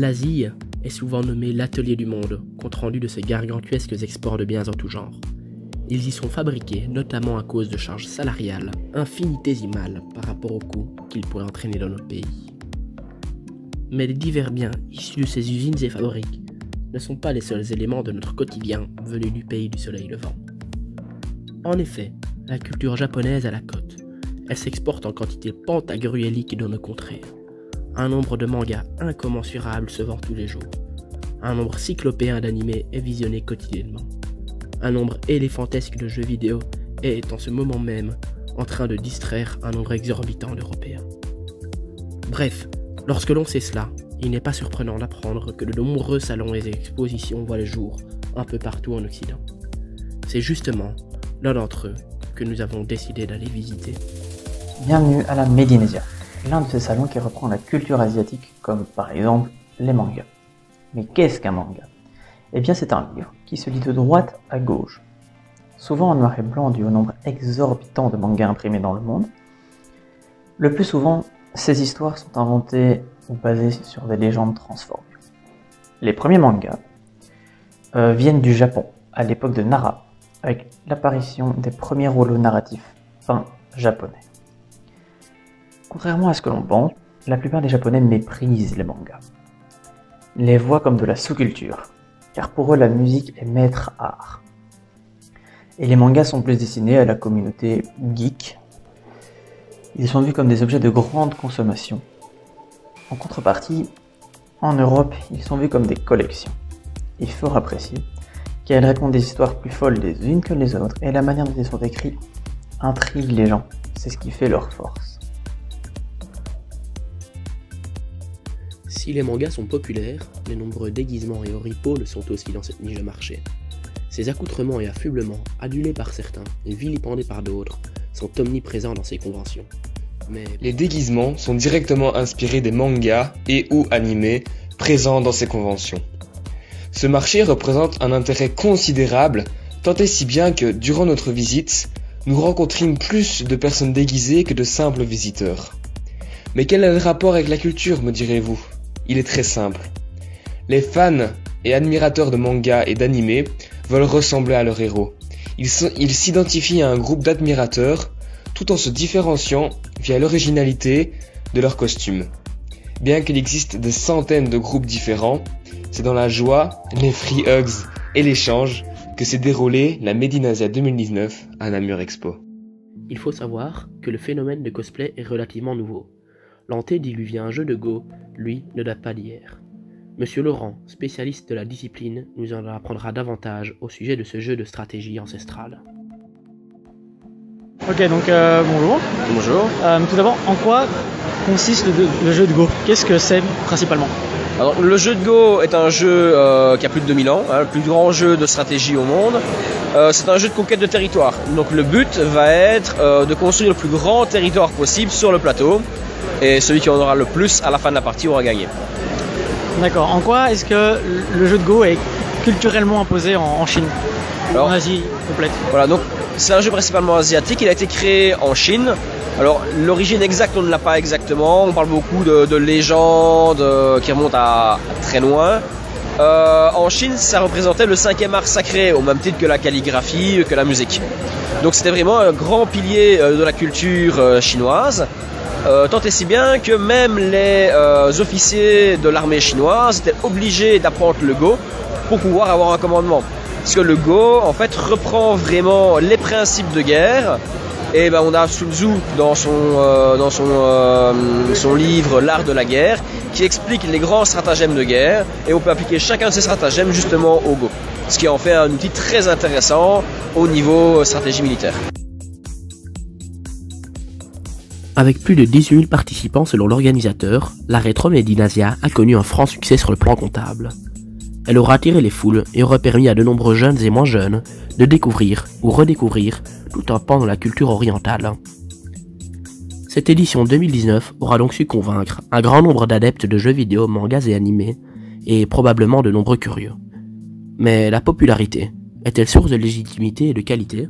L'Asie est souvent nommée l'atelier du monde, compte rendu de ces gargantuesques exports de biens en tout genre. Ils y sont fabriqués notamment à cause de charges salariales infinitésimales par rapport aux coûts qu'ils pourraient entraîner dans nos pays. Mais les divers biens issus de ces usines et fabriques ne sont pas les seuls éléments de notre quotidien venus du pays du soleil levant. En effet, la culture japonaise a la cote. Elle s'exporte en quantité pantagruélique dans nos contrées. Un nombre de mangas incommensurable se vend tous les jours. Un nombre cyclopéen d'animés est visionné quotidiennement. Un nombre éléphantesque de jeux vidéo est en ce moment même en train de distraire un nombre exorbitant d'Européens. Bref, lorsque l'on sait cela, il n'est pas surprenant d'apprendre que de nombreux salons et expositions voient le jour un peu partout en Occident. C'est justement l'un d'entre eux que nous avons décidé d'aller visiter. Bienvenue à la Medinesia, l'un de ces salons qui reprend la culture asiatique comme par exemple les mangas. Mais qu'est-ce qu'un manga? Eh bien c'est un livre qui se lit de droite à gauche, souvent en noir et blanc dû au nombre exorbitant de mangas imprimés dans le monde. Le plus souvent, ces histoires sont inventées ou basées sur des légendes transformées. Les premiers mangas viennent du Japon, à l'époque de Nara, avec l'apparition des premiers rouleaux narratifs peints japonais. Contrairement à ce que l'on pense, la plupart des Japonais méprisent les mangas. Ils les voient comme de la sous-culture, car pour eux la musique est maître art. Et les mangas sont plus destinés à la communauté geek. Ils sont vus comme des objets de grande consommation. En contrepartie, en Europe, ils sont vus comme des collections. Et fort appréciés, car ils racontent des histoires plus folles les unes que les autres, et la manière dont ils sont écrits intrigue les gens. C'est ce qui fait leur force. Si les mangas sont populaires, les nombreux déguisements et oripeaux le sont aussi dans cette niche de marché. Ces accoutrements et affublements, adulés par certains et vilipendés par d'autres, sont omniprésents dans ces conventions. Mais les déguisements sont directement inspirés des mangas et ou animés présents dans ces conventions. Ce marché représente un intérêt considérable, tant et si bien que, durant notre visite, nous rencontrîmes plus de personnes déguisées que de simples visiteurs. Mais quel est le rapport avec la culture, me direz-vous? Il est très simple. Les fans et admirateurs de mangas et d'animés veulent ressembler à leurs héros. Ils s'identifient à un groupe d'admirateurs tout en se différenciant via l'originalité de leurs costumes. Bien qu'il existe des centaines de groupes différents, c'est dans la joie, les free hugs et l'échange que s'est déroulée la Medinesia 2019 à Namur Expo. il faut savoir que le phénomène de cosplay est relativement nouveau. L'antédiluvien jeu de Go, lui, ne date pas d'hier. Monsieur Laurent, spécialiste de la discipline, nous en apprendra davantage au sujet de ce jeu de stratégie ancestrale. Ok, donc bonjour. Bonjour. Tout d'abord, en quoi consiste le jeu de Go? Qu'est-ce que c'est principalement? Alors, le jeu de Go est un jeu qui a plus de 2000 ans, le plus grand jeu de stratégie au monde. C'est un jeu de conquête de territoire. Donc le but va être de construire le plus grand territoire possible sur le plateau. Et celui qui en aura le plus à la fin de la partie aura gagné. D'accord. En quoi est-ce que le jeu de Go est culturellement imposé en Chine? Alors, en Asie complète. Voilà, donc c'est un jeu principalement asiatique. Il a été créé en Chine. Alors l'origine exacte, on ne l'a pas exactement. On parle beaucoup de légendes qui remontent à très loin. En Chine, ça représentait le 5e art sacré, au même titre que la calligraphie, que la musique. Donc c'était vraiment un grand pilier de la culture chinoise. Tant et si bien que même les officiers de l'armée chinoise étaient obligés d'apprendre le Go pour pouvoir avoir un commandement. Parce que le Go, en fait, reprend vraiment les principes de guerre. Et ben on a Sun Tzu dans son livre L'art de la guerre qui explique les grands stratagèmes de guerre et on peut appliquer chacun de ces stratagèmes justement au Go. Ce qui en fait un outil très intéressant au niveau stratégie militaire. Avec plus de 18 000 participants selon l'organisateur, la Retro Medinesia a connu un franc succès sur le plan comptable. Elle aura attiré les foules et aura permis à de nombreux jeunes et moins jeunes de découvrir ou redécouvrir tout un pan de la culture orientale. Cette édition 2019 aura donc su convaincre un grand nombre d'adeptes de jeux vidéo, mangas et animés, et probablement de nombreux curieux. Mais la popularité est-elle source de légitimité et de qualité ?